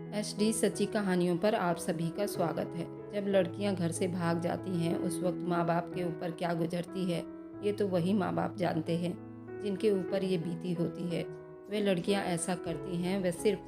HD सच्ची कहानियों पर आप सभी का स्वागत है। जब लड़कियां घर से भाग जाती हैं उस वक्त माँ बाप के ऊपर क्या गुजरती है ये तो वही माँ बाप जानते हैं जिनके ऊपर ये बीती होती है। वे लड़कियां ऐसा करती हैं, वे सिर्फ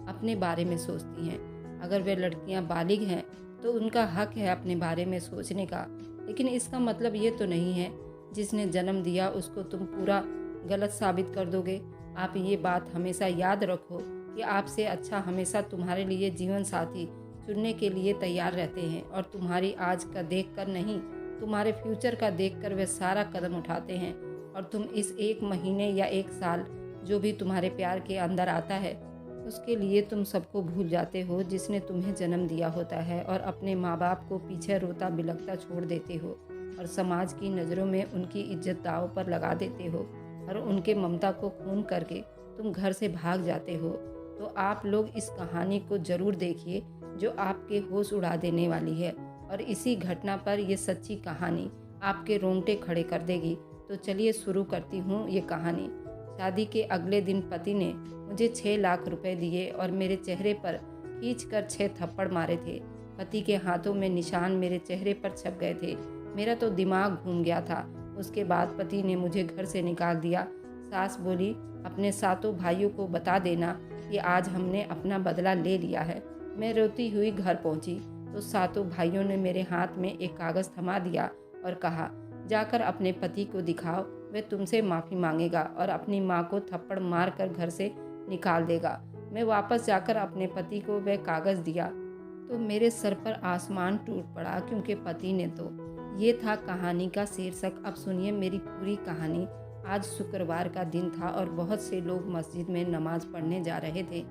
अपने बारे में सोचती हैं। अगर वे लड़कियां बालिग हैं तो उनका हक है अपने बारे में सोचने का, लेकिन इसका मतलब ये तो नहीं है जिसने जन्म दिया उसको तुम पूरा गलत साबित कर दोगे। आप ये बात हमेशा याद रखो कि आपसे अच्छा हमेशा तुम्हारे लिए जीवन साथी चुनने के लिए तैयार रहते हैं, और तुम्हारी आज का देखकर नहीं, तुम्हारे फ्यूचर का देखकर वे सारा कदम उठाते हैं। और तुम इस एक महीने या एक साल जो भी तुम्हारे प्यार के अंदर आता है उसके लिए तुम सबको भूल जाते हो जिसने तुम्हें जन्म दिया होता है, और अपने माँ बाप को पीछे रोता बिलखता छोड़ देते हो और समाज की नज़रों में उनकी इज्जत दांव पर लगा देते हो, और उनके ममता को खून करके तुम घर से भाग जाते हो। तो आप लोग इस कहानी को ज़रूर देखिए जो आपके होश उड़ा देने वाली है, और इसी घटना पर यह सच्ची कहानी आपके रोंगटे खड़े कर देगी। तो चलिए शुरू करती हूँ ये कहानी। शादी के अगले दिन पति ने मुझे 6 लाख रुपए दिए और मेरे चेहरे पर खींचकर 6 थप्पड़ मारे थे। पति के हाथों में निशान मेरे चेहरे पर छप गए थे। मेरा तो दिमाग घूम गया था। उसके बाद पति ने मुझे घर से निकाल दिया। सास बोली, अपने सातों भाइयों को बता देना कि आज हमने अपना बदला ले लिया है। मैं रोती हुई घर पहुंची तो सातों भाइयों ने मेरे हाथ में एक कागज़ थमा दिया और कहा, जाकर अपने पति को दिखाओ, वह तुमसे माफ़ी मांगेगा और अपनी माँ को थप्पड़ मार कर घर से निकाल देगा। मैं वापस जाकर अपने पति को वह कागज़ दिया तो मेरे सर पर आसमान टूट पड़ा, क्योंकि पति ने तो। ये था कहानी का शीर्षक। अब सुनिए मेरी पूरी कहानी। आज शुक्रवार का दिन था और बहुत से लोग मस्जिद में नमाज पढ़ने जा रहे थे।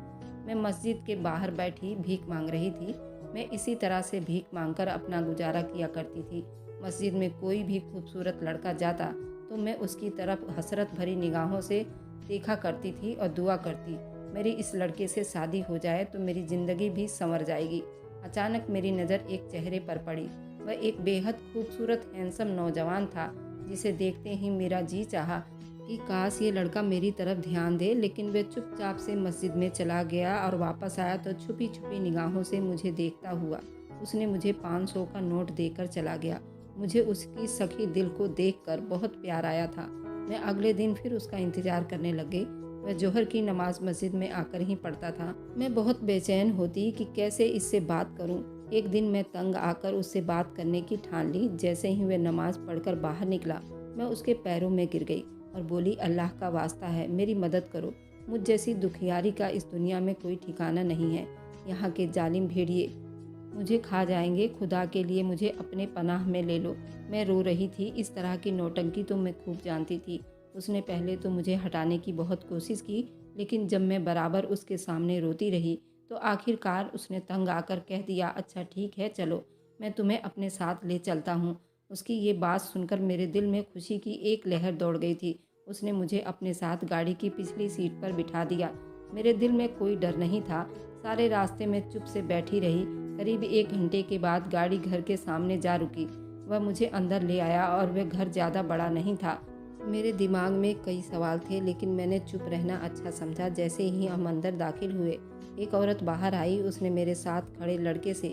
मैं मस्जिद के बाहर बैठी भीख मांग रही थी। मैं इसी तरह से भीख मांगकर अपना गुजारा किया करती थी। मस्जिद में कोई भी खूबसूरत लड़का जाता तो मैं उसकी तरफ हसरत भरी निगाहों से देखा करती थी और दुआ करती, मेरी इस लड़के से शादी हो जाए तो मेरी ज़िंदगी भी संवर जाएगी। अचानक मेरी नज़र एक चेहरे पर पड़ी। वह एक बेहद खूबसूरत हैंडसम नौजवान था जिसे देखते ही मेरा जी चाहा कि काश ये लड़का मेरी तरफ ध्यान दे, लेकिन वह चुपचाप से मस्जिद में चला गया और वापस आया तो छुपी छुपी निगाहों से मुझे देखता हुआ उसने मुझे 500 का नोट देकर चला गया। मुझे उसकी सखी दिल को देखकर बहुत प्यार आया था। मैं अगले दिन फिर उसका इंतज़ार करने लग गई। वह जोहर की नमाज मस्जिद में आकर ही पढ़ता था। मैं बहुत बेचैन होती कि कैसे इससे बात करूं। एक दिन मैं तंग आकर उससे बात करने की ठान ली। जैसे ही वह नमाज पढ़कर बाहर निकला मैं उसके पैरों में गिर गई और बोली, अल्लाह का वास्ता है मेरी मदद करो। मुझ जैसी दुखियारी का इस दुनिया में कोई ठिकाना नहीं है। यहाँ के जालिम भेड़िए मुझे खा जाएंगे। खुदा के लिए मुझे अपने पनाह में ले लो। मैं रो रही थी। इस तरह की नौटंकी तो मैं खूब जानती थी। उसने पहले तो मुझे हटाने की बहुत कोशिश की, लेकिन जब मैं बराबर उसके सामने रोती रही तो आखिरकार उसने तंग आकर कह दिया, अच्छा ठीक है चलो, मैं तुम्हें अपने साथ ले चलता हूँ। उसकी ये बात सुनकर मेरे दिल में खुशी की एक लहर दौड़ गई थी। उसने मुझे अपने साथ गाड़ी की पिछली सीट पर बिठा दिया। मेरे दिल में कोई डर नहीं था। सारे रास्ते में चुप से बैठी रही। करीब 1 घंटे के बाद गाड़ी घर के सामने जा रुकी। वह मुझे अंदर ले आया और वह घर ज़्यादा बड़ा नहीं था। मेरे दिमाग में कई सवाल थे, लेकिन मैंने चुप रहना अच्छा समझा। जैसे ही हम अंदर दाखिल हुए एक औरत बाहर आई। उसने मेरे साथ खड़े लड़के से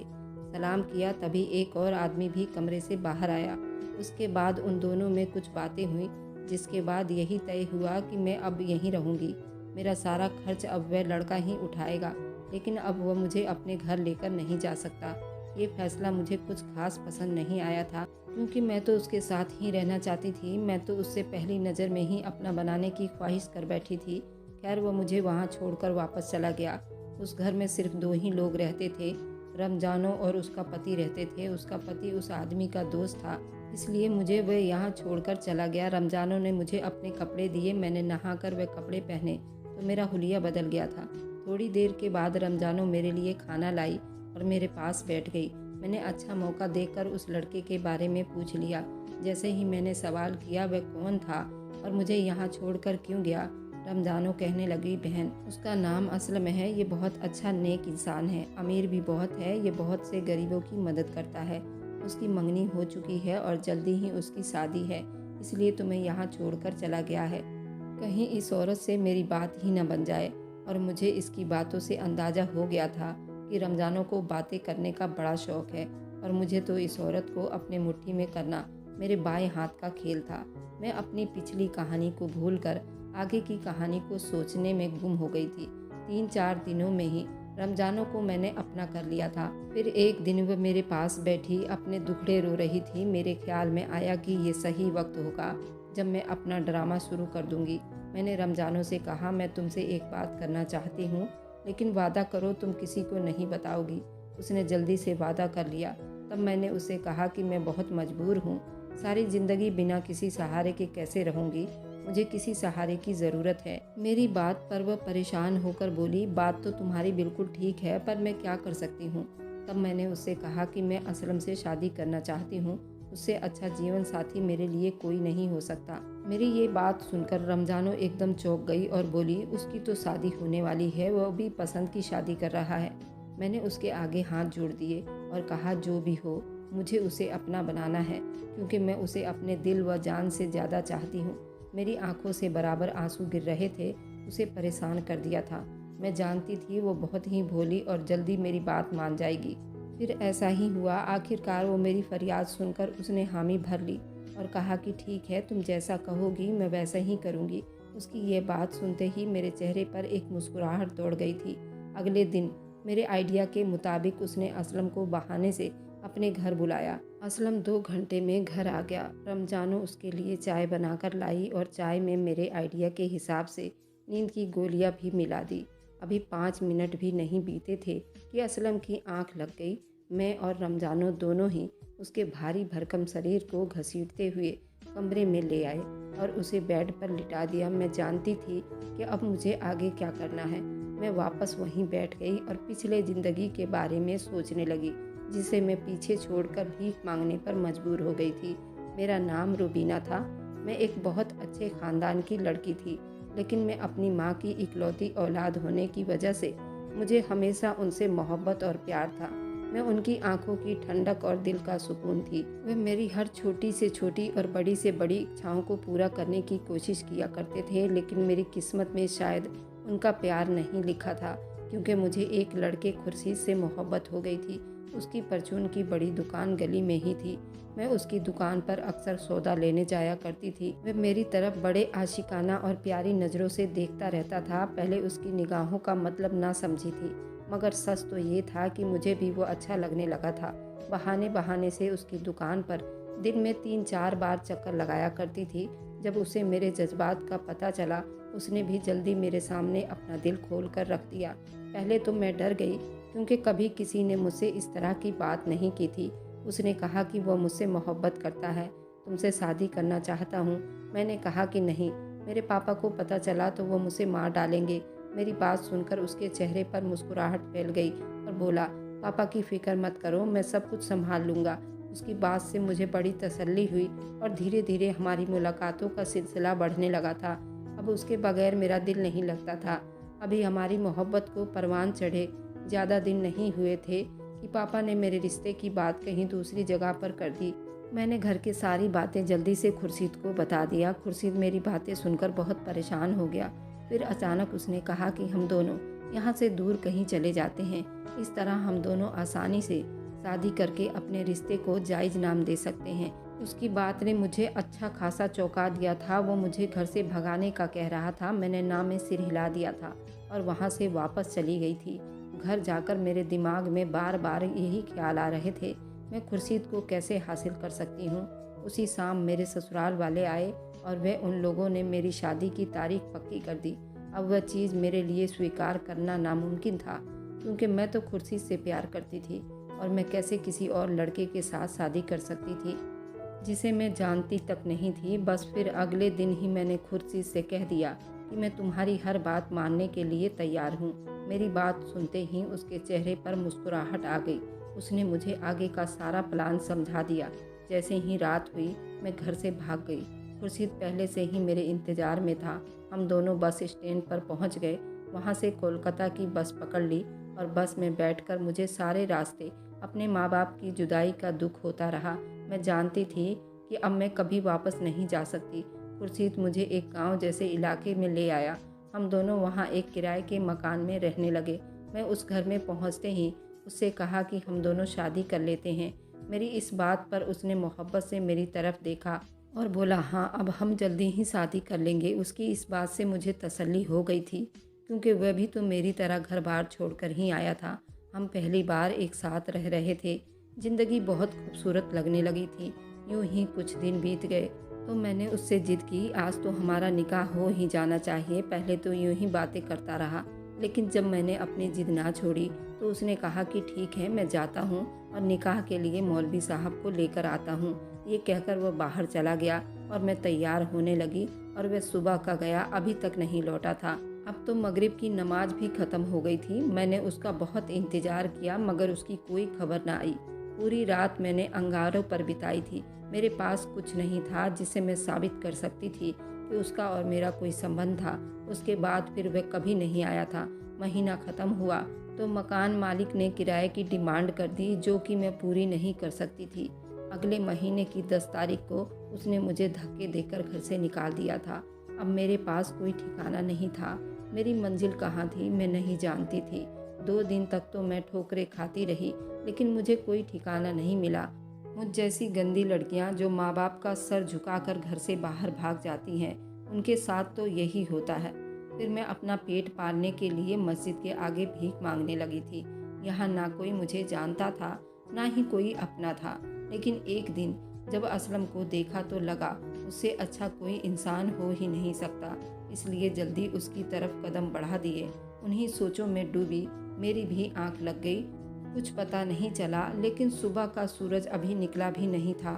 सलाम किया। तभी एक और आदमी भी कमरे से बाहर आया। उसके बाद उन दोनों में कुछ बातें हुई, जिसके बाद यही तय हुआ कि मैं अब यहीं रहूँगी। मेरा सारा खर्च अब वह लड़का ही उठाएगा, लेकिन अब वह मुझे अपने घर लेकर नहीं जा सकता। ये फैसला मुझे कुछ खास पसंद नहीं आया था, क्योंकि मैं तो उसके साथ ही रहना चाहती थी। मैं तो उससे पहली नज़र में ही अपना बनाने की ख्वाहिश कर बैठी थी। खैर वह मुझे वहाँ छोड़कर वापस चला गया। उस घर में सिर्फ 2 ही लोग रहते थे। रमजानो और उसका पति रहते थे। उसका पति उस आदमी का दोस्त था, इसलिए मुझे वह यहाँ छोड़कर चला गया। रमजानो ने मुझे अपने कपड़े दिए। मैंने नहाकर वह कपड़े पहने तो मेरा हुलिया बदल गया था। थोड़ी देर के बाद रमजानो मेरे लिए खाना लाई और मेरे पास बैठ गई। मैंने अच्छा मौका देखकर उस लड़के के बारे में पूछ लिया। जैसे ही मैंने सवाल किया वह कौन था और मुझे यहाँ छोड़कर क्यों गया, रमजानो कहने लगी, बहन उसका नाम असलम है। ये बहुत अच्छा नेक इंसान है, अमीर भी बहुत है। ये बहुत से गरीबों की मदद करता है। उसकी मंगनी हो चुकी है और जल्दी ही उसकी शादी है, इसलिए तुम्हें यहाँ छोड़कर चला गया है। कहीं इस औरत से मेरी बात ही न बन जाए। और मुझे इसकी बातों से अंदाज़ा हो गया था। कि रमज़ानों को बातें करने का बड़ा शौक़ है और मुझे तो इस औरत को अपने मुट्ठी में करना मेरे बाएं हाथ का खेल था। मैं अपनी पिछली कहानी को भूलकर आगे की कहानी को सोचने में गुम हो गई थी। 3-4 दिनों में ही रमज़ानों को मैंने अपना कर लिया था। फिर एक दिन वह मेरे पास बैठी अपने दुखड़े रो रही थी। मेरे ख्याल में आया कि ये सही वक्त होगा जब मैं अपना ड्रामा शुरू कर दूंगी। मैंने रमज़ानों से कहा, मैं तुमसे एक बात करना चाहती हूँ, लेकिन वादा करो तुम किसी को नहीं बताओगी। उसने जल्दी से वादा कर लिया। तब मैंने उसे कहा कि मैं बहुत मजबूर हूँ, सारी ज़िंदगी बिना किसी सहारे के कैसे रहूँगी, मुझे किसी सहारे की ज़रूरत है। मेरी बात पर वह परेशान होकर बोली, बात तो तुम्हारी बिल्कुल ठीक है, पर मैं क्या कर सकती हूँ। तब मैंने उससे कहा कि मैं असलम से शादी करना चाहती हूँ, उससे अच्छा जीवन साथी मेरे लिए कोई नहीं हो सकता। मेरी ये बात सुनकर रमज़ानो एकदम चौंक गई और बोली, उसकी तो शादी होने वाली है, वह भी पसंद की शादी कर रहा है। मैंने उसके आगे हाथ जोड़ दिए और कहा, जो भी हो मुझे उसे अपना बनाना है, क्योंकि मैं उसे अपने दिल व जान से ज़्यादा चाहती हूँ। मेरी आंखों से बराबर आंसू गिर रहे थे। उसे परेशान कर दिया था। मैं जानती थी वो बहुत ही भोली और जल्दी मेरी बात मान जाएगी। फिर ऐसा ही हुआ। आखिरकार वो मेरी फरियाद सुनकर उसने हामी भर ली और कहा कि ठीक है, तुम जैसा कहोगी मैं वैसा ही करूँगी। उसकी ये बात सुनते ही मेरे चेहरे पर एक मुस्कुराहट दौड़ गई थी। अगले दिन मेरे आइडिया के मुताबिक उसने असलम को बहाने से अपने घर बुलाया। असलम 2 घंटे में घर आ गया। रमज़ानो उसके लिए चाय बनाकर लाई और चाय में मेरे आइडिया के हिसाब से नींद की गोलियां भी मिला दी। अभी 5 मिनट भी नहीं बीते थे कि असलम की आंख लग गई। मैं और रमज़ानो दोनों ही उसके भारी भरकम शरीर को घसीटते हुए कमरे में ले आए और उसे बेड पर लिटा दिया। मैं जानती थी कि अब मुझे आगे क्या करना है। मैं वापस वहीं बैठ गई और पिछले ज़िंदगी के बारे में सोचने लगी, जिसे मैं पीछे छोड़कर भीख मांगने पर मजबूर हो गई थी। मेरा नाम रुबीना था। मैं एक बहुत अच्छे ख़ानदान की लड़की थी, लेकिन मैं अपनी माँ की इकलौती औलाद होने की वजह से मुझे हमेशा उनसे मोहब्बत और प्यार था। मैं उनकी आंखों की ठंडक और दिल का सुकून थी। वे मेरी हर छोटी से छोटी और बड़ी से बड़ी इच्छाओं को पूरा करने की कोशिश किया करते थे, लेकिन मेरी किस्मत में शायद उनका प्यार नहीं लिखा था, क्योंकि मुझे एक लड़के खुर्शीद से मोहब्बत हो गई थी। उसकी परचून की बड़ी दुकान गली में ही थी। मैं उसकी दुकान पर अक्सर सौदा लेने जाया करती थी। वह मेरी तरफ बड़े आशिकाना और प्यारी नज़रों से देखता रहता था। पहले उसकी निगाहों का मतलब ना समझी थी, मगर सच तो ये था कि मुझे भी वो अच्छा लगने लगा था। बहाने बहाने से उसकी दुकान पर दिन में 3-4 बार चक्कर लगाया करती थी। जब उसे मेरे जज्बात का पता चला, उसने भी जल्दी मेरे सामने अपना दिल खोल कर रख दिया। पहले तो मैं डर गई, क्योंकि कभी किसी ने मुझसे इस तरह की बात नहीं की थी। उसने कहा कि वह मुझसे मोहब्बत करता है, तुमसे शादी करना चाहता हूँ। मैंने कहा कि नहीं, मेरे पापा को पता चला तो वो मुझे मार डालेंगे। मेरी बात सुनकर उसके चेहरे पर मुस्कुराहट फैल गई और बोला, पापा की फ़िक्र मत करो, मैं सब कुछ संभाल लूँगा। उसकी बात से मुझे बड़ी तसल्ली हुई और धीरे धीरे हमारी मुलाकातों का सिलसिला बढ़ने लगा था। अब उसके बगैर मेरा दिल नहीं लगता था। अभी हमारी मोहब्बत को परवान चढ़े ज़्यादा दिन नहीं हुए थे कि पापा ने मेरे रिश्ते की बात कहीं दूसरी जगह पर कर दी। मैंने घर की सारी बातें जल्दी से खुर्शीद को बता दिया। खुर्शीद मेरी बातें सुनकर बहुत परेशान हो गया। फिर अचानक उसने कहा कि हम दोनों यहाँ से दूर कहीं चले जाते हैं। इस तरह हम दोनों आसानी से शादी करके अपने रिश्ते को जायज़ नाम दे सकते हैं। उसकी बात ने मुझे अच्छा खासा चौंका दिया था। वो मुझे घर से भगाने का कह रहा था। मैंने ना में सिर हिला दिया था और वहाँ से वापस चली गई थी। घर जाकर मेरे दिमाग में बार बार यही ख्याल आ रहे थे, मैं खुर्शीद को कैसे हासिल कर सकती हूँ। उसी शाम मेरे ससुराल वाले आए और वह उन लोगों ने मेरी शादी की तारीख पक्की कर दी। अब वह चीज़ मेरे लिए स्वीकार करना नामुमकिन था, क्योंकि मैं तो खुर्शीद से प्यार करती थी और मैं कैसे किसी और लड़के के साथ शादी कर सकती थी जिसे मैं जानती तक नहीं थी। बस फिर अगले दिन ही मैंने खुर्शीद से कह दिया कि मैं तुम्हारी हर बात मानने के लिए तैयार हूँ। मेरी बात सुनते ही उसके चेहरे पर मुस्कुराहट आ गई। उसने मुझे आगे का सारा प्लान समझा दिया। जैसे ही रात हुई, मैं घर से भाग गई। खुर्शीद पहले से ही मेरे इंतज़ार में था। हम दोनों बस स्टैंड पर पहुंच गए। वहां से कोलकाता की बस पकड़ ली और बस में बैठकर मुझे सारे रास्ते अपने माँ बाप की जुदाई का दुख होता रहा। मैं जानती थी कि अब मैं कभी वापस नहीं जा सकती। खुर्शीद मुझे एक गांव जैसे इलाके में ले आया। हम दोनों वहां एक किराए के मकान में रहने लगे। मैं उस घर में पहुंचते ही उससे कहा कि हम दोनों शादी कर लेते हैं। मेरी इस बात पर उसने मोहब्बत से मेरी तरफ देखा और बोला, हाँ अब हम जल्दी ही शादी कर लेंगे। उसकी इस बात से मुझे तसल्ली हो गई थी, क्योंकि वह भी तो मेरी तरह घर बार छोड़कर ही आया था। हम पहली बार एक साथ रह रहे थे। ज़िंदगी बहुत खूबसूरत लगने लगी थी। यूं ही कुछ दिन बीत गए तो मैंने उससे जिद की, आज तो हमारा निकाह हो ही जाना चाहिए। पहले तो यूं ही बातें करता रहा, लेकिन जब मैंने अपनी जिद ना छोड़ी तो उसने कहा कि ठीक है, मैं जाता हूँ और निकाह के लिए मौलवी साहब को लेकर आता हूँ। ये कहकर वह बाहर चला गया और मैं तैयार होने लगी और वह सुबह का गया, अभी तक नहीं लौटा था। अब तो मगरिब की नमाज भी ख़त्म हो गई थी। मैंने उसका बहुत इंतज़ार किया, मगर उसकी कोई खबर ना आई। पूरी रात मैंने अंगारों पर बिताई थी। मेरे पास कुछ नहीं था जिसे मैं साबित कर सकती थी कि उसका और मेरा कोई संबंध था। उसके बाद फिर वह कभी नहीं आया था। महीना ख़त्म हुआ तो मकान मालिक ने किराए की डिमांड कर दी, जो कि मैं पूरी नहीं कर सकती थी। अगले महीने की 10 तारीख को उसने मुझे धक्के देकर घर से निकाल दिया था। अब मेरे पास कोई ठिकाना नहीं था। मेरी मंजिल कहाँ थी मैं नहीं जानती थी। 2 दिन तक तो मैं ठोकरें खाती रही, लेकिन मुझे कोई ठिकाना नहीं मिला। मुझ जैसी गंदी लड़कियां जो माँ बाप का सर झुकाकर घर से बाहर भाग जाती हैं, उनके साथ तो यही होता है। फिर मैं अपना पेट पालने के लिए मस्जिद के आगे भीख मांगने लगी थी। यहाँ ना कोई मुझे जानता था, ना ही कोई अपना था। लेकिन एक दिन जब असलम को देखा तो लगा उससे अच्छा कोई इंसान हो ही नहीं सकता, इसलिए जल्दी उसकी तरफ कदम बढ़ा दिए। उन्हीं सोचों में डूबी मेरी भी आंख लग गई। कुछ पता नहीं चला, लेकिन सुबह का सूरज अभी निकला भी नहीं था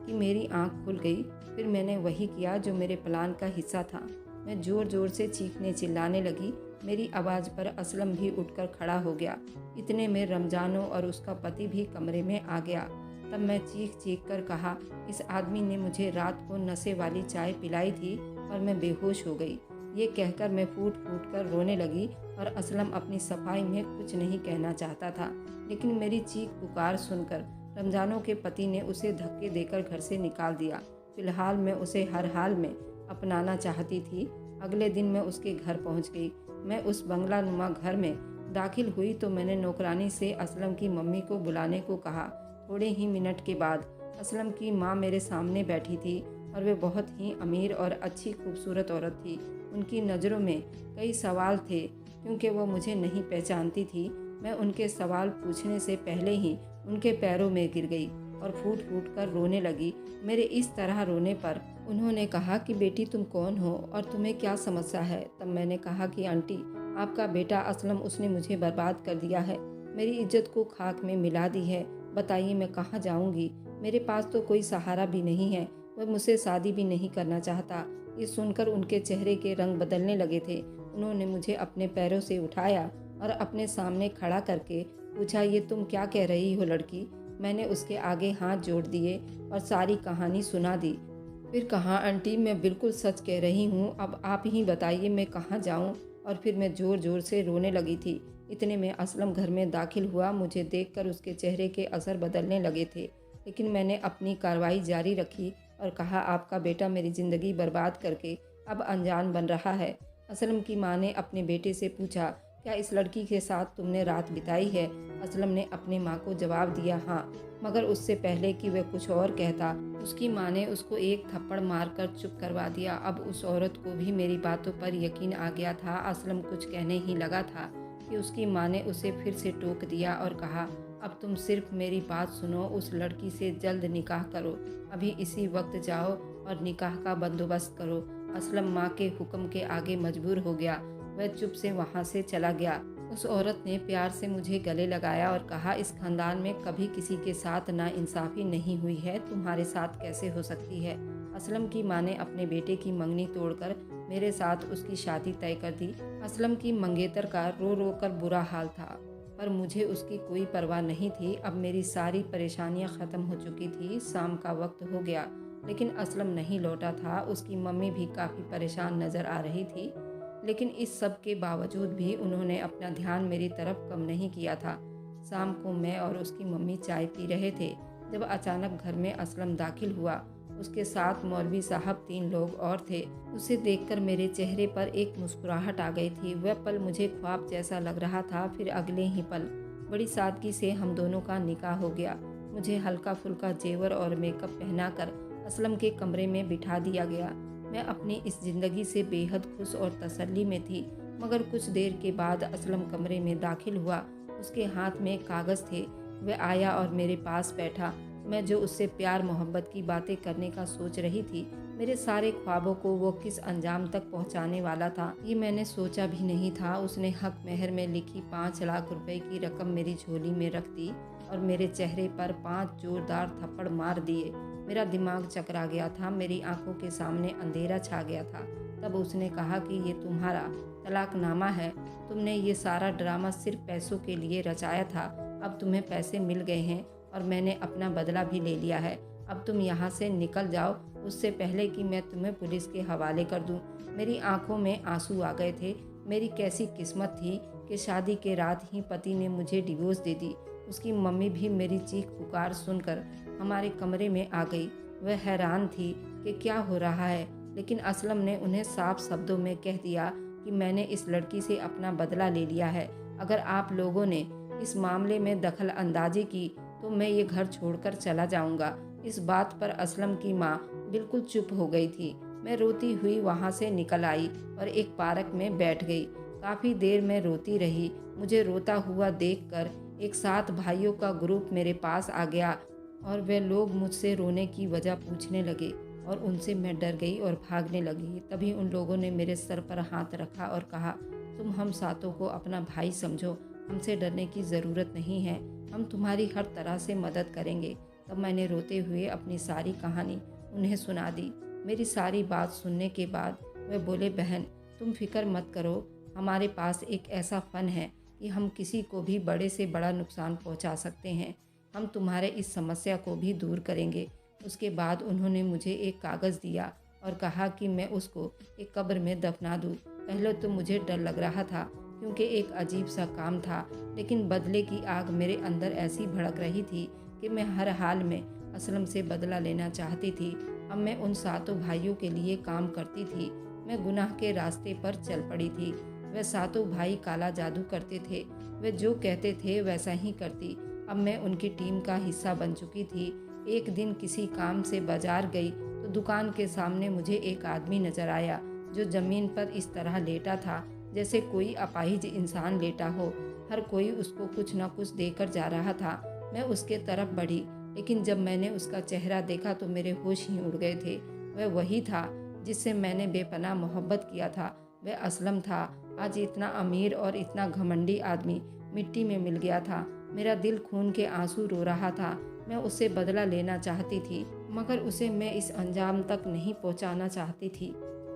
कि मेरी आंख खुल गई। फिर मैंने वही किया जो मेरे प्लान का हिस्सा था। मैं ज़ोर ज़ोर से चीखने चिल्लाने लगी। मेरी आवाज़ पर असलम भी उठकर खड़ा हो गया। इतने में रमजानो और उसका पति भी कमरे में आ गया। तब मैं चीख चीख कर कहा, इस आदमी ने मुझे रात को नशे वाली चाय पिलाई थी और मैं बेहोश हो गई। ये कहकर मैं फूट फूट कर रोने लगी और असलम अपनी सफाई में कुछ नहीं कहना चाहता था। लेकिन मेरी चीख पुकार सुनकर रमजानों के पति ने उसे धक्के देकर घर से निकाल दिया। फिलहाल मैं उसे हर हाल में अपनाना चाहती थी। अगले दिन मैं उसके घर पहुंच गई। मैं उस बंगला नुमा घर में दाखिल हुई तो मैंने नौकरानी से असलम की मम्मी को बुलाने को कहा। थोड़े ही मिनट के बाद असलम की माँ मेरे सामने बैठी थी और वे बहुत ही अमीर और अच्छी खूबसूरत औरत थी। उनकी नज़रों में कई सवाल थे, क्योंकि वह मुझे नहीं पहचानती थी। मैं उनके सवाल पूछने से पहले ही उनके पैरों में गिर गई और फूट फूट कर रोने लगी। मेरे इस तरह रोने पर उन्होंने कहा कि बेटी तुम कौन हो और तुम्हें क्या समस्या है। तब मैंने कहा कि आंटी, आपका बेटा असलम, उसने मुझे बर्बाद कर दिया है, मेरी इज्जत को खाक में मिला दी है। बताइए मैं कहाँ जाऊँगी? मेरे पास तो कोई सहारा भी नहीं है। वह मुझसे शादी भी नहीं करना चाहता। ये सुनकर उनके चेहरे के रंग बदलने लगे थे। उन्होंने मुझे अपने पैरों से उठाया और अपने सामने खड़ा करके पूछा, ये तुम क्या कह रही हो लड़की? मैंने उसके आगे हाथ जोड़ दिए और सारी कहानी सुना दी। फिर कहा, आंटी मैं बिल्कुल सच कह रही हूँ, अब आप ही बताइए मैं कहाँ जाऊँ? और फिर मैं ज़ोर ज़ोर से रोने लगी थी। इतने में असलम घर में दाखिल हुआ। मुझे देखकर उसके चेहरे के असर बदलने लगे थे, लेकिन मैंने अपनी कार्रवाई जारी रखी और कहा, आपका बेटा मेरी ज़िंदगी बर्बाद करके अब अनजान बन रहा है। असलम की माँ ने अपने बेटे से पूछा, क्या इस लड़की के साथ तुमने रात बिताई है? असलम ने अपनी माँ को जवाब दिया, हाँ। मगर उससे पहले कि वह कुछ और कहता, उसकी माँ ने उसको एक थप्पड़ मारकर चुप करवा दिया। अब उस औरत को भी मेरी बातों पर यकीन आ गया था। असलम कुछ कहने ही लगा था कि उसकी माँ ने उसे फिर से टोक दिया और कहा, अब तुम सिर्फ मेरी बात सुनो, उस लड़की से जल्द निकाह करो। अभी इसी वक्त जाओ और निकाह का बंदोबस्त करो। असलम माँ के हुक्म के आगे मजबूर हो गया। वह चुप से वहाँ से चला गया। उस औरत ने प्यार से मुझे गले लगाया और कहा, इस खानदान में कभी किसी के साथ नाइंसाफ़ी नहीं हुई है, तुम्हारे साथ कैसे हो सकती है? असलम की माँ ने अपने बेटे की मंगनी तोड़कर मेरे साथ उसकी शादी तय कर दी। असलम की मंगेतर का रो रो कर बुरा हाल था, पर मुझे उसकी कोई परवाह नहीं थी। अब मेरी सारी परेशानियां ख़त्म हो चुकी थी। शाम का वक्त हो गया, लेकिन असलम नहीं लौटा था। उसकी मम्मी भी काफ़ी परेशान नज़र आ रही थी, लेकिन इस सब के बावजूद भी उन्होंने अपना ध्यान मेरी तरफ कम नहीं किया था। शाम को मैं और उसकी मम्मी चाय पी रहे थे जब अचानक घर में असलम दाखिल हुआ। उसके साथ मौलवी साहब 3 लोग और थे। उसे देखकर मेरे चेहरे पर एक मुस्कुराहट आ गई थी। वह पल मुझे ख्वाब जैसा लग रहा था। फिर अगले ही पल बड़ी सादगी से हम दोनों का निकाह हो गया। मुझे हल्का फुल्का जेवर और मेकअप पहनाकर असलम के कमरे में बिठा दिया गया। मैं अपनी इस ज़िंदगी से बेहद खुश और तसल्ली में थी, मगर कुछ देर के बाद असलम कमरे में दाखिल हुआ। उसके हाथ में कागज़ थे। वह आया और मेरे पास बैठा। मैं जो उससे प्यार मोहब्बत की बातें करने का सोच रही थी, मेरे सारे ख्वाबों को वो किस अंजाम तक पहुंचाने वाला था, ये मैंने सोचा भी नहीं था। उसने हक मेहर में लिखी 5 लाख रुपए की रकम मेरी झोली में रख दी और मेरे चेहरे पर 5 जोरदार थप्पड़ मार दिए। मेरा दिमाग चकरा गया था, मेरी आंखों के सामने अंधेरा छा गया था। तब उसने कहा कि ये तुम्हारा तलाकनामा है। तुमने ये सारा ड्रामा सिर्फ पैसों के लिए रचाया था। अब तुम्हें पैसे मिल गए हैं और मैंने अपना बदला भी ले लिया है। अब तुम यहाँ से निकल जाओ, उससे पहले कि मैं तुम्हें पुलिस के हवाले कर दूँ। मेरी आंखों में आंसू आ गए थे। मेरी कैसी किस्मत थी कि शादी के रात ही पति ने मुझे डिवोर्स दे दी। उसकी मम्मी भी मेरी चीख पुकार सुनकर हमारे कमरे में आ गई। वह हैरान थी कि क्या हो रहा है, लेकिन असलम ने उन्हें साफ शब्दों में कह दिया कि मैंने इस लड़की से अपना बदला ले लिया है। अगर आप लोगों ने इस मामले में दखल अंदाजी की तो मैं ये घर छोड़कर चला जाऊंगा। इस बात पर असलम की माँ बिल्कुल चुप हो गई थी। मैं रोती हुई वहाँ से निकल आई और एक पार्क में बैठ गई। काफ़ी देर में रोती रही। मुझे रोता हुआ देखकर एक 7 भाइयों का ग्रुप मेरे पास आ गया और वे लोग मुझसे रोने की वजह पूछने लगे और उनसे मैं डर गई और भागने लगी। तभी उन लोगों ने मेरे सर पर हाथ रखा और कहा, तुम हम सातों को अपना भाई समझो, हमसे डरने की ज़रूरत नहीं है, हम तुम्हारी हर तरह से मदद करेंगे। तब मैंने रोते हुए अपनी सारी कहानी उन्हें सुना दी। मेरी सारी बात सुनने के बाद वे बोले, बहन तुम फिक्र मत करो, हमारे पास एक ऐसा फ़न है कि हम किसी को भी बड़े से बड़ा नुकसान पहुंचा सकते हैं। हम तुम्हारे इस समस्या को भी दूर करेंगे। उसके बाद उन्होंने मुझे एक कागज़ दिया और कहा कि मैं उसको एक कब्र में दफना दूँ। पहले तो मुझे डर लग रहा था क्योंकि एक अजीब सा काम था, लेकिन बदले की आग मेरे अंदर ऐसी भड़क रही थी कि मैं हर हाल में असलम से बदला लेना चाहती थी। अब मैं उन सातों भाइयों के लिए काम करती थी। मैं गुनाह के रास्ते पर चल पड़ी थी। वे सातों भाई काला जादू करते थे। वे जो कहते थे वैसा ही करती। अब मैं उनकी टीम का हिस्सा बन चुकी थी। एक दिन किसी काम से बाजार गई तो दुकान के सामने मुझे एक आदमी नजर आया जो ज़मीन पर इस तरह लेटा था जैसे कोई अपाहिज इंसान लेटा हो। हर कोई उसको कुछ न कुछ देकर जा रहा था। मैं उसके तरफ बढ़ी, लेकिन जब मैंने उसका चेहरा देखा तो मेरे होश ही उड़ गए थे। वह वही था जिससे मैंने बेपनाह मोहब्बत किया था। वह असलम था। आज इतना अमीर और इतना घमंडी आदमी मिट्टी में मिल गया था। मेरा दिल खून के आंसू रो रहा था। मैं उससे बदला लेना चाहती थी, मगर उसे मैं इस अंजाम तक नहीं पहुंचाना चाहती थी।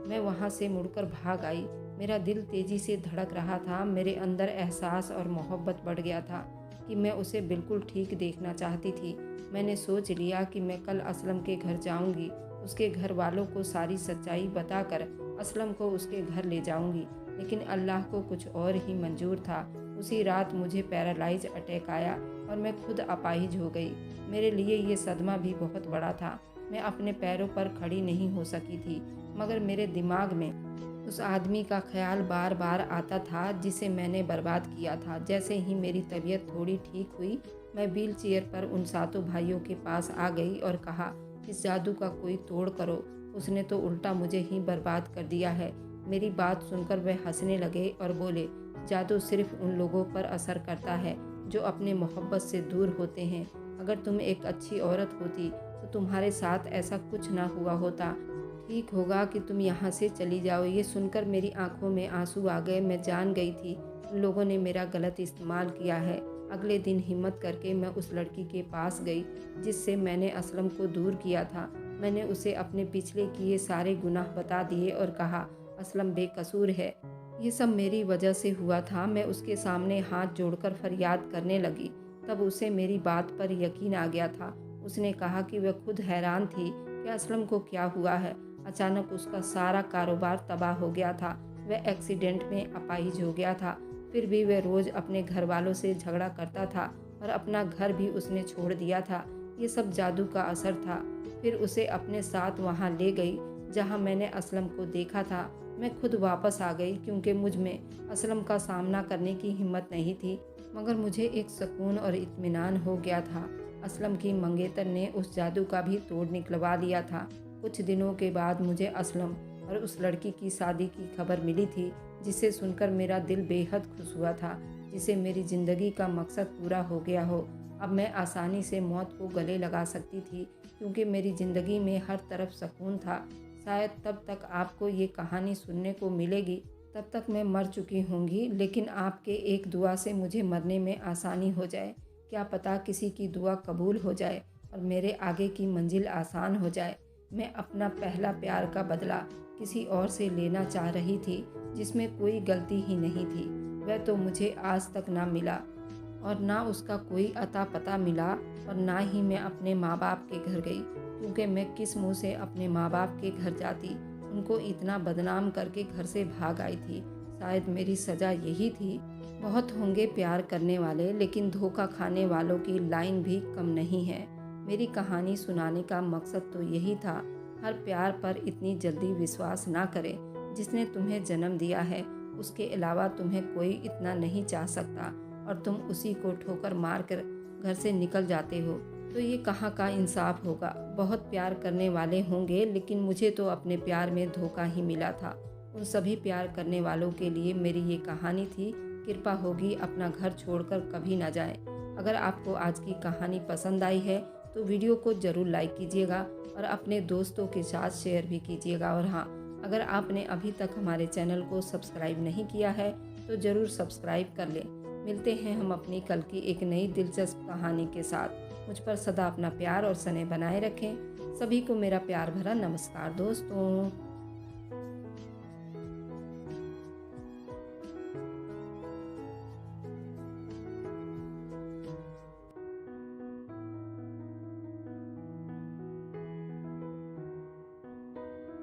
मैं वहां से मुड़कर भाग आई। मेरा दिल तेजी से धड़क रहा था। मेरे अंदर एहसास और मोहब्बत बढ़ गया था कि मैं उसे बिल्कुल ठीक देखना चाहती थी। मैंने सोच लिया कि मैं कल असलम के घर जाऊंगी। उसके घर वालों को सारी सच्चाई बताकर असलम को उसके घर ले जाऊंगी। लेकिन अल्लाह को कुछ और ही मंजूर था। उसी रात मुझे पैरालाइज अटैक आया और मैं खुद अपाहिज हो गई। मेरे लिए ये सदमा भी बहुत बड़ा था। मैं अपने पैरों पर खड़ी नहीं हो सकी थी, मगर मेरे दिमाग में उस आदमी का ख्याल बार बार आता था जिसे मैंने बर्बाद किया था। जैसे ही मेरी तबीयत थोड़ी ठीक हुई, मैं व्हील चेयर पर उन सातों भाइयों के पास आ गई और कहा, इस जादू का कोई तोड़ करो, उसने तो उल्टा मुझे ही बर्बाद कर दिया है। मेरी बात सुनकर वह हंसने लगे और बोले, जादू सिर्फ उन लोगों पर असर करता है जो अपने मोहब्बत से दूर होते हैं। अगर तुम एक अच्छी औरत होती तो तुम्हारे साथ ऐसा कुछ ना हुआ होता। ठीक होगा कि तुम यहाँ से चली जाओ। ये सुनकर मेरी आंखों में आंसू आ गए। मैं जान गई थी उन लोगों ने मेरा गलत इस्तेमाल किया है। अगले दिन हिम्मत करके मैं उस लड़की के पास गई जिससे मैंने असलम को दूर किया था। मैंने उसे अपने पिछले किए सारे गुनाह बता दिए और कहा, असलम बेकसूर है, ये सब मेरी वजह से हुआ था। मैं उसके सामने हाथ जोड़कर फरियाद करने लगी। तब उसे मेरी बात पर यकीन आ गया था। उसने कहा कि वह खुद हैरान थी कि असलम को क्या हुआ है। अचानक उसका सारा कारोबार तबाह हो गया था। वह एक्सीडेंट में अपाहिज हो गया था। फिर भी वह रोज़ अपने घर वालों से झगड़ा करता था और अपना घर भी उसने छोड़ दिया था। ये सब जादू का असर था। फिर उसे अपने साथ वहाँ ले गई जहाँ मैंने असलम को देखा था। मैं खुद वापस आ गई क्योंकि मुझ में असलम का सामना करने की हिम्मत नहीं थी। मगर मुझे एक सुकून और इत्मीनान हो गया था। असलम की मंगेतर ने उस जादू का भी तोड़ निकलवा दिया था। कुछ दिनों के बाद मुझे असलम और उस लड़की की शादी की खबर मिली थी, जिसे सुनकर मेरा दिल बेहद खुश हुआ था, जिसे मेरी ज़िंदगी का मकसद पूरा हो गया हो। अब मैं आसानी से मौत को गले लगा सकती थी, क्योंकि मेरी ज़िंदगी में हर तरफ सुकून था। शायद तब तक आपको ये कहानी सुनने को मिलेगी, तब तक मैं मर चुकी होंगी, लेकिन आपके एक दुआ से मुझे मरने में आसानी हो जाए। क्या पता किसी की दुआ कबूल हो जाए और मेरे आगे की मंजिल आसान हो जाए। मैं अपना पहला प्यार का बदला किसी और से लेना चाह रही थी, जिसमें कोई गलती ही नहीं थी। वह तो मुझे आज तक ना मिला और ना उसका कोई अता पता मिला, और ना ही मैं अपने माँ बाप के घर गई, क्योंकि मैं किस मुँह से अपने माँ बाप के घर जाती। उनको इतना बदनाम करके घर से भाग आई थी। शायद मेरी सज़ा यही थी। बहुत होंगे प्यार करने वाले, लेकिन धोखा खाने वालों की लाइन भी कम नहीं है। मेरी कहानी सुनाने का मकसद तो यही था। हर प्यार पर इतनी जल्दी विश्वास ना करें। जिसने तुम्हें जन्म दिया है, उसके अलावा तुम्हें कोई इतना नहीं चाह सकता, और तुम उसी को ठोकर मार कर घर से निकल जाते हो, तो ये कहाँ का इंसाफ होगा। बहुत प्यार करने वाले होंगे, लेकिन मुझे तो अपने प्यार में धोखा ही मिला था। उन सभी प्यार करने वालों के लिए मेरी ये कहानी थी। कृपा होगी अपना घर छोड़कर कभी ना जाएं। अगर आपको आज की कहानी पसंद आई है तो वीडियो को ज़रूर लाइक कीजिएगा और अपने दोस्तों के साथ शेयर भी कीजिएगा। और हाँ, अगर आपने अभी तक हमारे चैनल को सब्सक्राइब नहीं किया है तो ज़रूर सब्सक्राइब कर लें। मिलते हैं हम अपनी कल की एक नई दिलचस्प कहानी के साथ। मुझ पर सदा अपना प्यार और स्नेह बनाए रखें। सभी को मेरा प्यार भरा नमस्कार दोस्तों।